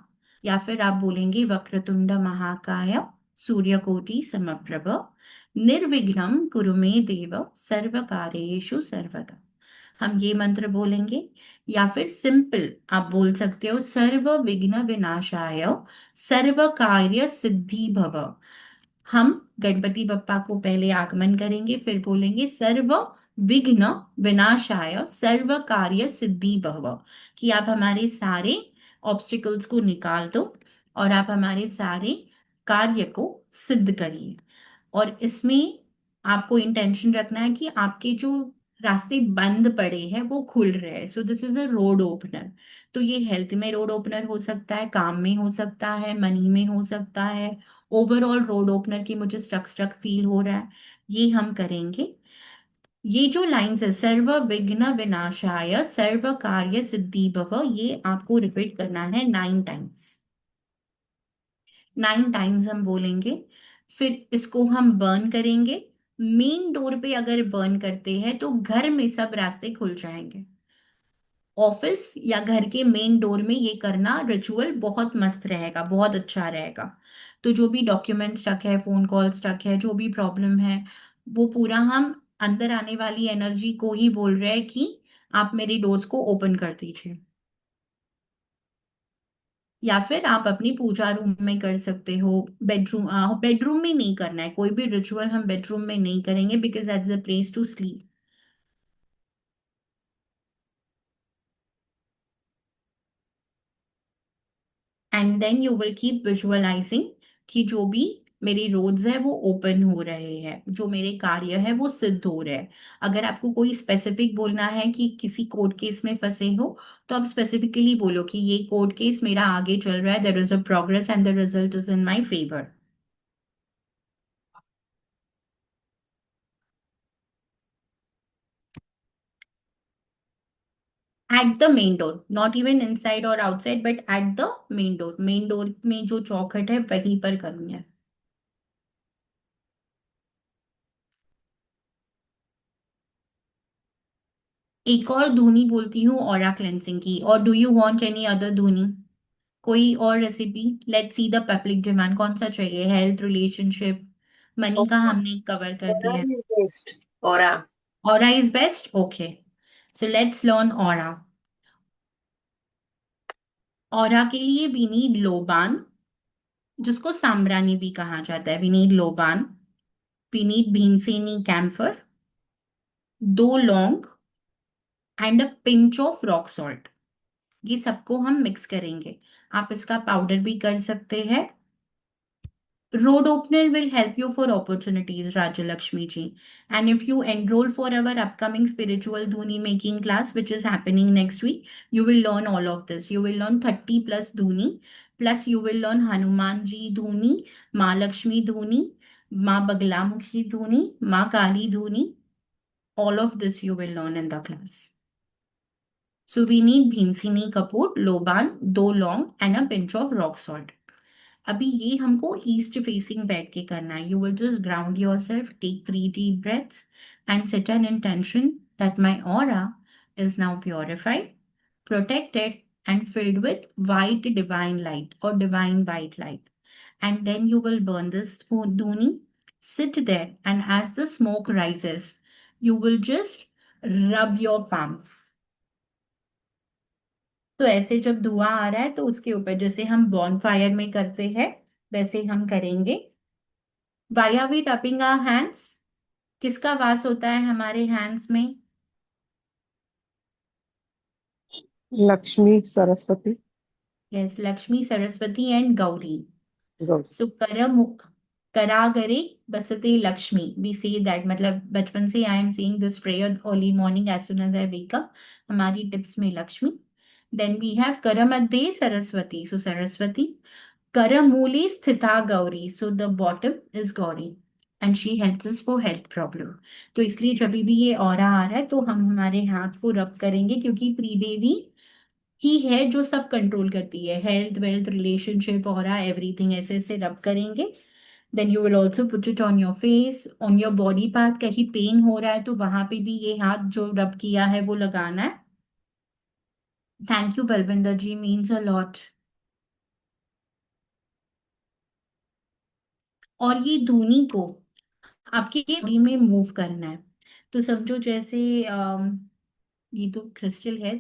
या फिर आप बोलेंगे वक्रतुंड महाकाय सूर्यकोटि समप्रभ निर्विघ्नं कुरु मे देव सर्व कार्येषु सर्वदा। हम ये मंत्र बोलेंगे। या फिर सिंपल आप बोल सकते हो सर्व विघ्न विनाशाय सर्व कार्य सिद्धि भव। हम गणपति बप्पा को पहले आगमन करेंगे, फिर बोलेंगे सर्व विघ्न विनाशाय सर्व कार्य सिद्धि भव, कि आप हमारे सारे ऑब्स्टिकल्स को निकाल दो और आप हमारे सारे कार्य को सिद्ध करिए। और इसमें आपको इंटेंशन रखना है कि आपके जो रास्ते बंद पड़े हैं वो खुल रहे हैं। So this is a road opener. तो ये हेल्थ में रोड ओपनर हो सकता है, काम में हो सकता है, मनी में हो सकता है। ओवरऑल रोड ओपनर की मुझे स्टक स्टक फील हो रहा है, ये हम करेंगे। ये जो लाइंस है सर्व विघ्न विनाशाय सर्व कार्य सिद्धि भव, ये आपको रिपीट करना है 9 टाइम्स। 9 टाइम्स हम बोलेंगे। फिर इसको हम बर्न करेंगे। मेन डोर पे अगर बर्न करते हैं तो घर में सब रास्ते खुल जाएंगे। ऑफिस या घर के मेन डोर में ये करना रिचुअल बहुत मस्त रहेगा, बहुत अच्छा रहेगा। तो जो भी डॉक्यूमेंट स्टक है, फोन कॉल स्टक है, जो भी प्रॉब्लम है, वो पूरा हम अंदर आने वाली एनर्जी को ही बोल रहे हैं कि आप मेरी डोर्स को ओपन कर दीजिए। या फिर आप अपनी पूजा रूम में कर सकते हो। बेडरूम, बेडरूम में नहीं करना है, कोई भी रिचुअल हम बेडरूम में नहीं करेंगे because that's the place to sleep. And then you will keep visualising कि जो भी मेरी रोड्स है वो ओपन हो रहे हैं, जो मेरे कार्य है वो सिद्ध हो रहे हैं। अगर आपको कोई स्पेसिफिक बोलना है कि किसी कोर्ट केस में फंसे हो, तो आप स्पेसिफिकली बोलो कि ये कोर्ट केस मेरा आगे चल रहा है, there is a progress and the result is in my favour. At the main door, not even inside और outside, but at the main door. Main door में जो चौखट है वहीं पर करनी है। एक और धुनी बोलती हूँ ऑरा क्लेंसिंग की। और do you want any other धुनी? कोई और recipe? Let's see the public demand. कौन सा चाहिए? हेल्थ, रिलेशनशिप, मनी का हमने कवर कर Aura दिया है। is best. Aura. Aura is best, okay. So let's learn aura. Aura के लिए वी नीड लोबान, जिसको सांब्रानी भी कहा जाता है। वी नीड लोबान, वी नीड भीमसेनी कैम्फर, 2 लौंग and a pinch of rock salt. ये सबको हम मिक्स करेंगे। आप इसका पाउडर भी कर सकते हैं। Road opener will help you for opportunities, Rajalakshmi ji. And if you enroll for our upcoming spiritual Dhuni making class, which is happening next week, you will learn all of this. You will learn 30 plus Dhuni, plus you will learn Hanuman ji Dhuni, Ma Lakshmi Dhuni, Ma Baglamukhi Dhuni, Ma Kali Dhuni. All of this you will learn in the class. So we need Bhimsini Kapoor, Loban, Do Long, and a pinch of rock salt. अभी ये हमको east facing बैठ के करना है। You will just ground yourself, take 3 deep breaths and set an intention that my aura is now purified, protected, and filled with white divine light or divine white light. And then you will burn this dhuni, sit there, and as the smoke rises, you will just rub your palms. तो ऐसे जब धुआं आ रहा है तो उसके ऊपर जैसे हम बॉनफायर में करते हैं वैसे हम करेंगे। Why are we rubbing our hands? किसका वास होता है हमारे हैंड्स में? Lakshmi, Saraswati, yes, Lakshmi, Saraswati and Gauri. Gauri. So करागरे बसते लक्ष्मी, वी से दैट, मतलब बचपन से I am saying this prayer early morning as soon as I wake up. हमारी टिप्स में लक्ष्मी। देन वी हैव करमध्ये सरस्वती, सो सरस्वती। करमूले स्थिता Gauri, so the bottom is Gauri and she helps us for health problem. तो इसलिए जब भी ये ऑरा आ रहा है तो हम हमारे हाथ को रब करेंगे, क्योंकि त्रिदेवी ही है जो सब कंट्रोल करती है, health, wealth, relationship, aura, everything. ऐसे ऐसे रब करेंगे। Then you will also put it on your face, on your body part. कहीं पेन हो रहा है तो वहां पे भी ये हाथ जो रब किया है वो लगाना है। Thank you Balwinder ji, means a lot. और ये धुनी को आपकी बॉडी में मूव करना है। तो समझो जैसे ये तो क्रिस्टल है,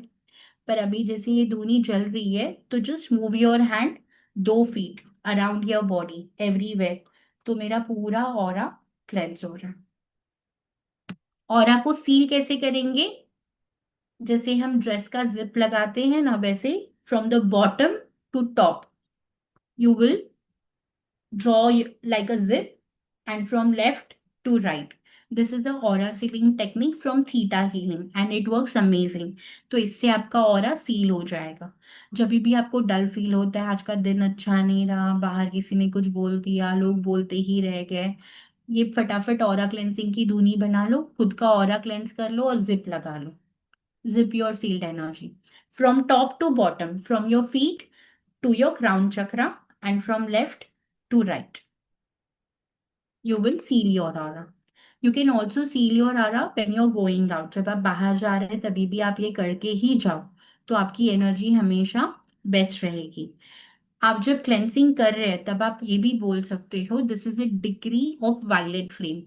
पर अभी जैसे ये धुनी जल रही है तो just move your hand 2 feet around your body everywhere. तो मेरा पूरा ऑरा क्लेंस हो रहा है। ऑरा को सील कैसे करेंगे? जैसे हम ड्रेस का जिप लगाते हैं ना, वैसे from the bottom to top you will draw like a zip, and from left to right. This is a aura sealing technique from Theta Healing and it works amazing. तो इससे आपका aura seal हो जाएगा। जब भी आपको dull feel होता है, आज का दिन अच्छा नहीं रहा, बाहर किसी ने कुछ बोल दिया, लोग बोलते ही रह गए, ये फटाफट ऑरा क्लेंसिंग की धुनी बना लो, खुद का ऑरा क्लेंस कर लो और जिप लगा लो। Zip your sealed energy from top to bottom, from your feet to your crown chakra, and from left to right. You will seal your aura. You can also seal your aura when you're going out. जब आप बाहर जा रहे हैं तभी भी आप ये करके ही जाओ, तो आपकी एनर्जी हमेशा बेस्ट रहेगी। आप जब क्लेंसिंग कर रहे हैं तब आप ये भी बोल सकते हो, this is a degree of violet flame.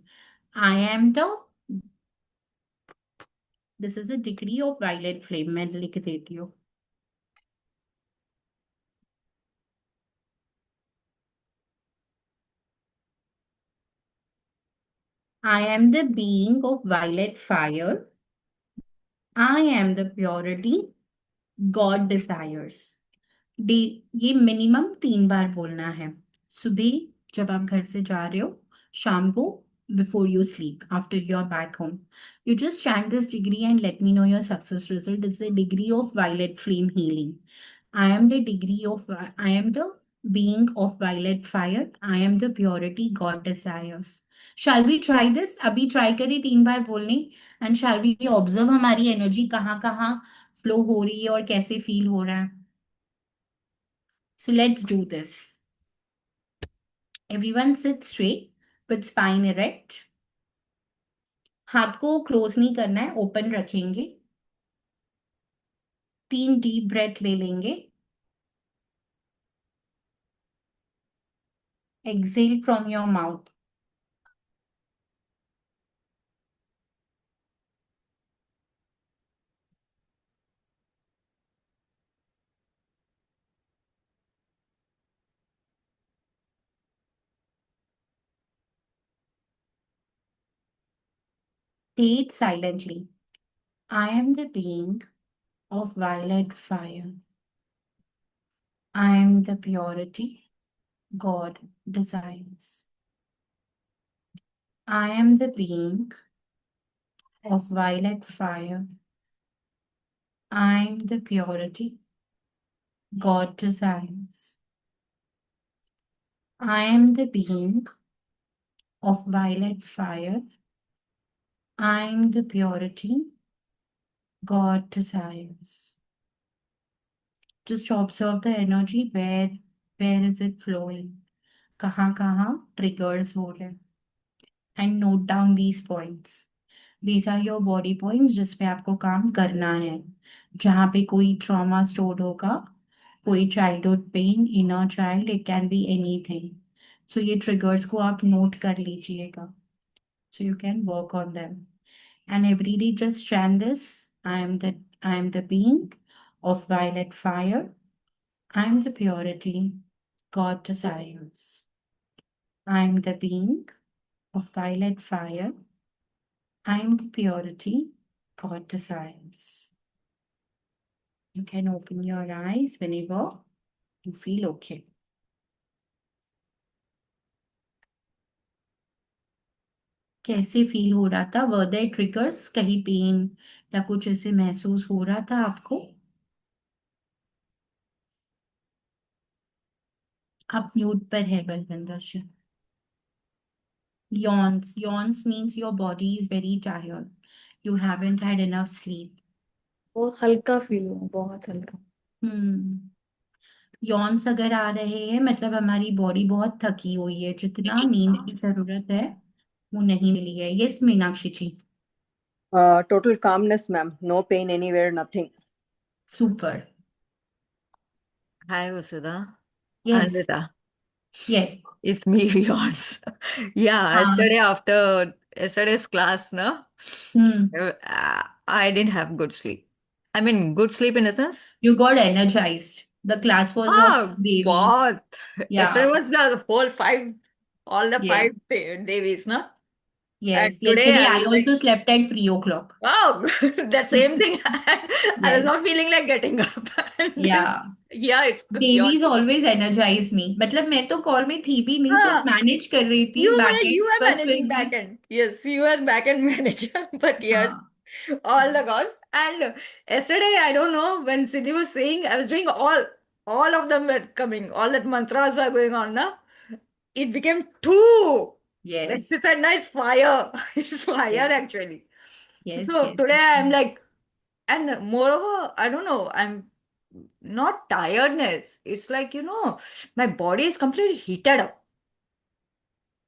I am the this is a degree of violet flame. मैं लिख देती हूँ। I am the being of violet fire. I am the purity God desires. ये मिनिमम 3 बार बोलना है। सुबह जब आप घर से जा रहे हो, शाम को before you sleep, after you're back home. You just chant this degree and let me know your success result. It's a degree of violet flame healing. I am the degree of, I am the being of violet fire. I am the purity God desires. Shall we try this? अभी try करें 3 बार बोलने, and shall we observe हमारी energy कहाँ कहाँ flow हो रही है और कैसे फील हो रहा है? So let's do this. Everyone sit straight with spine erect. हाथ को क्लोज नहीं करना है, ओपन रखेंगे। 3 डीप ब्रेथ ले लेंगे। Exhale from your mouth. Say it silently. I am the being of violet fire. I am the purity God desires. I am the being of violet fire. I am the purity God desires. I am the being of violet fire. I am the purity God desires. Just observe the energy. Where is it flowing? कहाँ triggers हो रहे हैं? And note down these points. These are your body points जिस पे आपको काम करना है. जहाँ पे कोई trauma stored होगा, कोई childhood pain, inner child, it can be anything. So ये triggers को आप note कर लीजिएगा. So you can work on them. And every day just chant this. I am the being of violet fire. I am the purity God desires. I am the being of violet fire. I am the purity God desires. You can open your eyes whenever you feel okay. कैसे feel हो रहा था? Were there triggers? कहीं pain या कुछ ऐसे महसूस हो रहा था आपको? आप म्यूट पर है बलविंदर जी. Yawns means your body is very tired. You haven't had enough sleep. बहुत हल्का फील हुआ, बहुत हल्का. यॉन्स अगर आ रहे हैं मतलब हमारी बॉडी बहुत थकी हुई है. जितना नींद की जरूरत है वो नहीं मिली है. Yes Meenakshi ji. Total calmness, ma'am. No pain anywhere, nothing. Super. Hi, Vasudha. Yes Anvita. Yes. It's me, yours. Yeah, हाँ. after yesterday's class, no? I didn't have good sleep. I mean, good sleep in a sense. You got energized. The class was of Devi. बहुत. Yeah. Yesterday was the whole all the Yeah. 5 Devis, no? Yes. And today Yesterday I I was like, also slept at 3 o'clock. wow, that same thing. I was Yes. not feeling like getting up. And Yeah. yeah, it's Devi's always energize me. मतलब मैं तो call में थी भी नहीं, सिर्फ manage कर रही थी you back end, are बस managing फिर back end. Yes, you are back end manager. But yes, हाँ. all the gods. And yesterday, I don't know, when Siddhi was saying, I was doing all of them were coming. All that mantras were going on now. It became two. Like Yes. this at night, it's fire. It's fire Yes. actually. Yes. So Yes. today I'm like, and moreover, I don't know, I'm not tiredness. It's like, my body is completely heated up.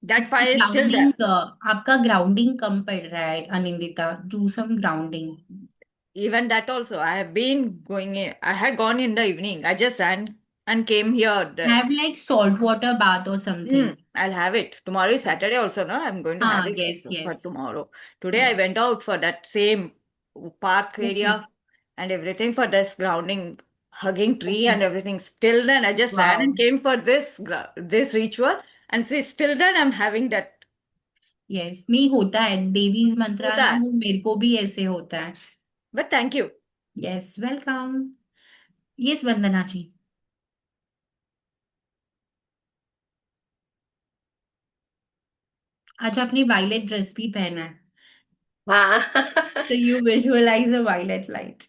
That fire is still there. Grounding आपका grounding कम पड़ रहा है Anindita. Do some grounding. Even that also, I have been going in. I had gone in the evening. I just ran and came here. Have like salt water bath or something. I'll have it. Tomorrow is Saturday also, no? I'm going to have it Yes, also for yes. tomorrow. Today I went out for that same park area and everything for this grounding, hugging tree and everything. Still then I just ran and Wow. came for this ritual and see, still then I'm having that. Yes, नहीं होता है. देवीज मंत्रा होता ना है. वो मेरे को भी ऐसे होता है. But thank you. Yes, welcome. Yes, वंदना जी. आज आपने वायलेट ड्रेस भी पहना है. हाँ. So you visualize a violet light.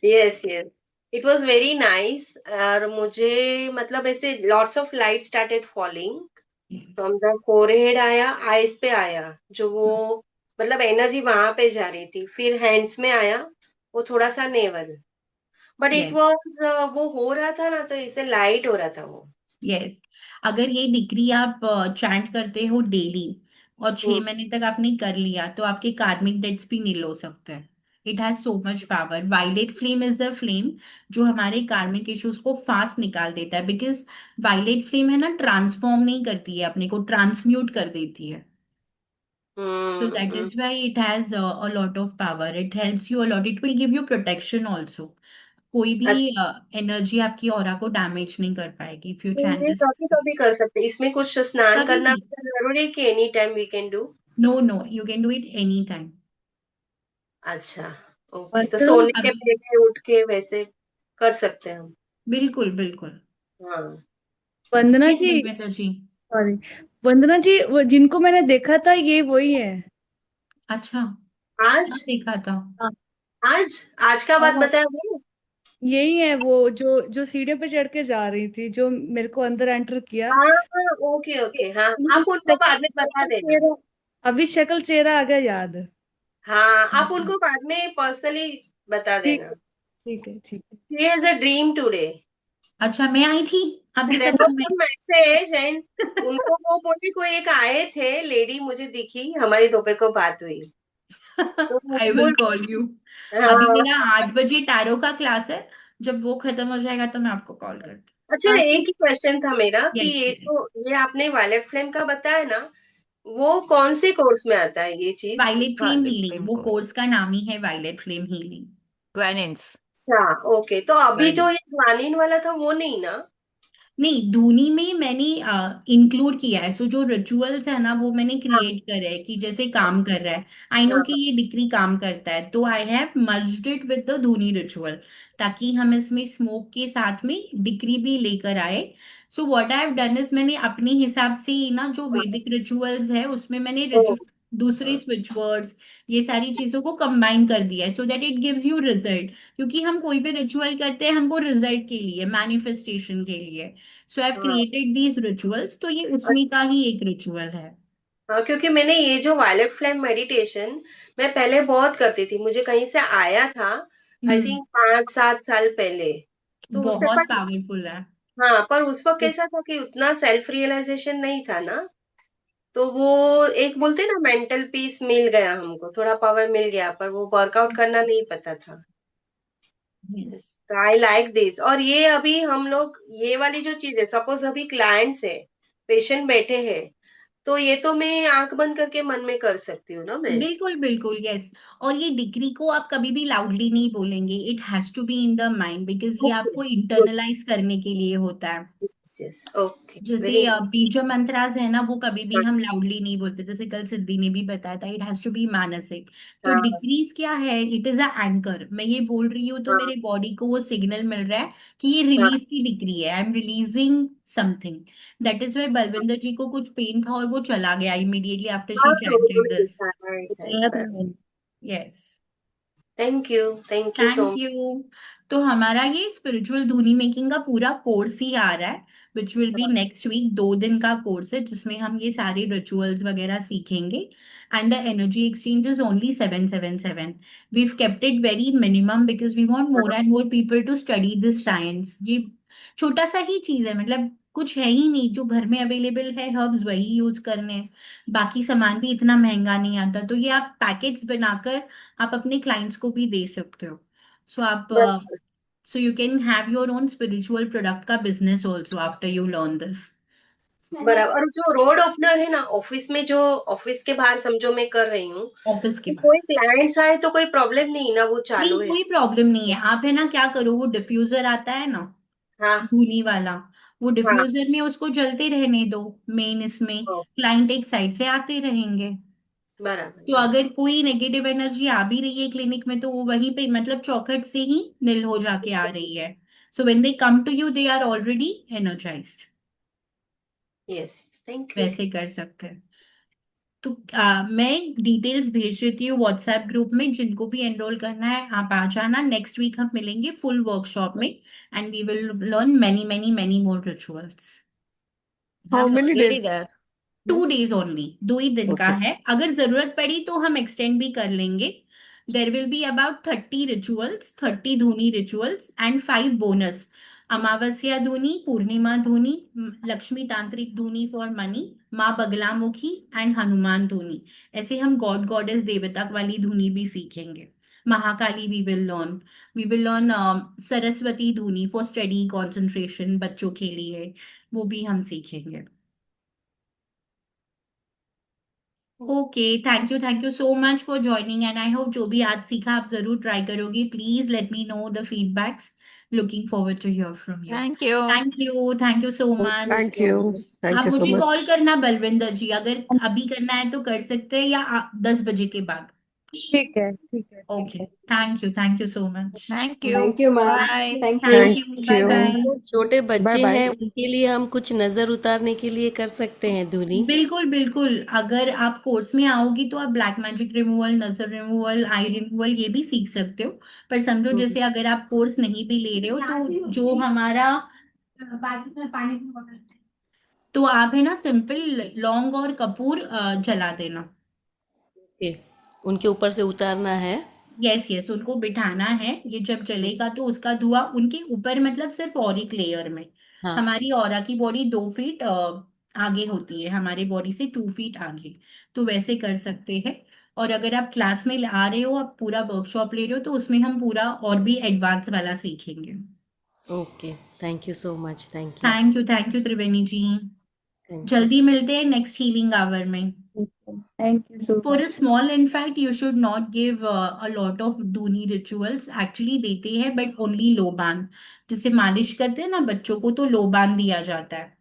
Yes, yes. It was very nice. और मुझे मतलब ऐसे lots of light started falling Yes. from the forehead आया, eyes पे आया, जो वो मतलब एनर्जी वहां पे जा रही थी. फिर हैंड्स में आया, वो थोड़ा सा naval. But it Yes. Was वो हो रहा था ना, तो इसे लाइट हो रहा था वो. Yes. अगर ये डिग्री आप चैंट करते हो डेली और 6 महीने तक आपने कर लिया तो आपके कार्मिक डेट्स भी नील हो सकते हैं. It has so much power. Violet flame is the flame जो हमारे कार्मिक इश्यूज को फास्ट निकाल देता है. बिकॉज वायलेट फ्लेम है ना, ट्रांसफॉर्म नहीं करती है अपने को, ट्रांसम्यूट कर देती है. So that is why it has a lot of power. It helps you a lot. It will give you protection also. कोई भी अच्छा, एनर्जी आपकी ऑरा को डैमेज नहीं कर पाएगी. इफ यू तो चैंट इसे दिस कभी कभी कर सकते हैं. इसमें कुछ स्नान कभी करना भी. जरूरी है कि any time we can do? No, you can do it any time. अच्छा, ओके. तो मतलब सोने के अभी पहले उठ के वैसे कर सकते हैं हम. बिल्कुल बिल्कुल। हाँ। वंदना Yes, जी, बलविंदर जी। सॉरी, वंदना जी, वो जिनको मैंने देखा था ये वही है। अच्छा, आज क्या देखा था? हाँ आज आज का बात हाँ, बताया वो। यही है वो जो जो सीढ़ियों पे चढ़ के जा रही थी, जो मेरे को अंदर एंटर किया। हाँ हाँ, ओके ओके, हाँ मुझे आप उनको शक्ल बाद में बता शक्ल देना। चेहरा, अभी शक्ल चेहरा आ गया याद। हाँ, आप उनको बाद में पर्सनली बता ठीक देना। है, ठीक है, ठीक है। She has a dream today. अच्छा, मैं आई थी आपके वो सपने में? सब मैसेज एंड उनको वो बोले कोई एक आए थे लेडी, मुझे दिखी, हमारी दोपहर को बात हुई। तो वो आई विल बोल कॉल यू। अभी हाँ। मेरा 8 बजे टैरो का क्लास है। जब वो खत्म हो जाएगा तो मैं आपको कॉल करती अच्छा, हाँ एक ही क्वेश्चन था मेरा कि हूँ। ये तो ये आपने वायलेट फ्लेम का बताया ना, वो कौन से कोर्स में आता है ये चीज? Violet flame Violet healing, flame वो course. कोर्स का नाम ही है वायलेट फ्लेम हीलिंग। Guanins. अच्छा, ओके, तो अभी जो Guanins. ये ग्वानिन वाला था वो नहीं ना? नहीं, धूनी में मैंने इंक्लूड किया है। सो जो रिचुअल्स है ना वो मैंने हाँ क्रिएट करे है कि जैसे काम कर रहा है। आई नो कि हाँ ये डिक्री काम करता है, तो I have merged it with the धूनी रिचुअल, ताकि हम इसमें स्मोक के साथ में डिक्री भी लेकर आए। So what I have done is मैंने अपने हिसाब से ही ना जो हाँ, वैदिक रिचुअल्स है उसमें मैंने ओ, दूसरे स्विच वर्ड्स, ये सारी चीजों को कंबाइन कर दिया है, so that it gives you result. क्योंकि हम कोई भी रिचुअल करते हैं हमको रिजल्ट के लिए, मैनिफेस्टेशन के लिए। सो आई हैव हाँ क्रिएटेड दीज रिचुअल्स, तो ये उसमें का ही एक रिचुअल है। हाँ, क्योंकि मैंने ये जो वायलेट फ्लेम मेडिटेशन मैं पहले बहुत करती थी, मुझे कहीं से आया था, आई हम्म। थिंक 5-7 साल पहले। तो उससे बहुत पर पावरफुल है। हाँ, पर उस वक्त कैसा था कि उतना सेल्फ रियलाइजेशन नहीं था ना, तो वो एक बोलते ना मेंटल पीस मिल गया हमको, थोड़ा पावर मिल गया, पर वो वर्कआउट करना नहीं पता था। यस। I like this. और ये अभी हम लोग ये वाली जो चीज है, सपोज अभी क्लाइंट्स है, पेशेंट बैठे हैं, तो ये तो मैं आंख बंद करके मन में कर सकती हूँ ना मैं? बिल्कुल बिल्कुल, यस। और ये डिग्री को आप कभी भी लाउडली नहीं बोलेंगे, it has to be in the mind, because ये ओके, आपको गुड, इंटरनलाइज करने के लिए होता है। यस, ओके, जैसे वेरी नाइस। बीज मंत्रास है ना, वो कभी भी हम लाउडली नहीं बोलते, जैसे कल सिद्धि ने भी बताया था, इट हैज टू बी मानसिक। तो हाँ डिक्रीज क्या है, इट इज अ एंकर। मैं ये बोल रही हूँ तो हाँ मेरे बॉडी को वो सिग्नल मिल रहा है कि ये हाँ रिलीज की डिक्री है, I am releasing something. That is why Balwinder ji को कुछ पेन था और वो चला गया इमीडिएटली आफ्टर हाँ, शी चैंटेड दिस। राइट बताया था राइट। मैंने। Yes. Thank you so thank you. तो हमारा ये स्पिरिचुअल धुनी मेकिंग का पूरा कोर्स ही आ रहा है, which will be much. Next week. 2 दिन का कोर्स है जिसमें हम ये सारे रिचुअल्स वगैरह सीखेंगे। And the energy exchange is only 777। We've kept it very minimum because we want more and more people to study this science. ये छोटा सा ही चीज है, मतलब कुछ है ही नहीं, जो घर में अवेलेबल है हर्ब्स वही यूज करने हैं। बाकी सामान भी इतना महंगा नहीं आता, तो ये आप पैकेट्स बनाकर आप अपने क्लाइंट्स को भी दे सकते हो। सो आप so you can have your own spiritual product का business also after you learn this. बराबर। और जो रोड ओपनर है ना, ऑफिस में जो ऑफिस के बाहर समझो मैं कर रही हूँ, ऑफिस के तो बाहर कोई क्लाइंट्स आए तो कोई प्रॉब्लम नहीं ना, वो चालू नहीं, है? कोई प्रॉब्लम नहीं है। आप है ना क्या करो, वो डिफ्यूजर आता है ना, हाँ धूनी वाला, वो हाँ, डिफ्यूजर में उसको जलते रहने दो। मेन इसमें ओ, क्लाइंट एक साइड से आते रहेंगे। बराबर तो बराबर। अगर कोई नेगेटिव एनर्जी आ भी रही है क्लिनिक में, तो वो वहीं पे मतलब चौखट से ही निल हो जाके आ रही है। So when they come to you they are already energised. Yes, thank you. वैसे कर सकते हैं। तो मैं डिटेल्स भेज देती हूँ व्हाट्सएप ग्रुप में, जिनको भी एनरोल करना है आप आ जाना। नेक्स्ट वीक हम मिलेंगे फुल वर्कशॉप में, and we will learn many many many more rituals. How I'm many already days? there. 2 days only, 2 ही दिन का Okay. है। अगर जरूरत पड़ी तो हम एक्सटेंड भी कर लेंगे। There will be about 30 rituals, 30 धुनी रिचुअल्स एंड 5 बोनस। अमावस्या धुनी, पूर्णिमा धुनी, लक्ष्मी तांत्रिक धुनी फॉर मनी, माँ बगलामुखी एंड हनुमान धुनी। ऐसे हम गॉड गॉडेस देवता वाली धुनी भी सीखेंगे। Mahakali we will learn Saraswati dhuni for study concentration बच्चों के लिए, वो भी हम सीखेंगे। Okay, thank you so much for joining, and I hope जो भी आज सीखा आप जरूर ट्राई करोगे। Please let me know the feedbacks. Looking forward to hear from you. Thank you. Thank you so much. Thank you. Thank आप you so मुझे call much. करना बलविंदर जी, अगर अभी करना है तो कर सकते हैं, या 10 बजे के बाद। ठीक है, ठीक है, ठीक Okay. है। Thank you so much. Thank you. Thank you, ma'am. Bye. Thank you. Thank Thank you. Bye you. bye. छोटे बाय बच्चे बाय। हैं उनके लिए हम कुछ नजर उतारने के लिए कर सकते हैं धुनी। बिल्कुल बिल्कुल, अगर आप कोर्स में आओगी तो आप ब्लैक मैजिक रिमूवल, नजर रिमूवल, आई रिमूवल ये भी सीख सकते हो। पर समझो जैसे अगर आप कोर्स नहीं भी ले रहे हो तो जो हमारा तो आप है ना सिंपल लौंग और कपूर जला देना। ओके, उनके ऊपर से उतारना है। यस यस, उनको बिठाना है। ये जब जलेगा तो उसका धुआं उनके ऊपर, मतलब सिर्फ ऑरिक लेयर में। हाँ, हमारी ऑरा की बॉडी 2 फीट आगे होती है, हमारी बॉडी से 2 फीट आगे। तो वैसे कर सकते हैं। और अगर आप क्लास में आ रहे हो, आप पूरा वर्कशॉप ले रहे हो, तो उसमें हम पूरा और भी एडवांस वाला सीखेंगे। Okay, thank you so much, thank you, thank you Triveni ji. Thank you. जल्दी मिलते हैं नेक्स्ट हीलिंग आवर में। Thank you so For a much. small, in fact, you should not give a lot of Duni rituals. Actually देते हैं, but only लोबान। जैसे मालिश करते हैं ना बच्चों को, तो लोबान दिया जाता है।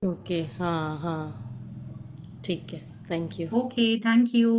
ओके, हाँ हाँ, ठीक है, thank you. Okay, thank you.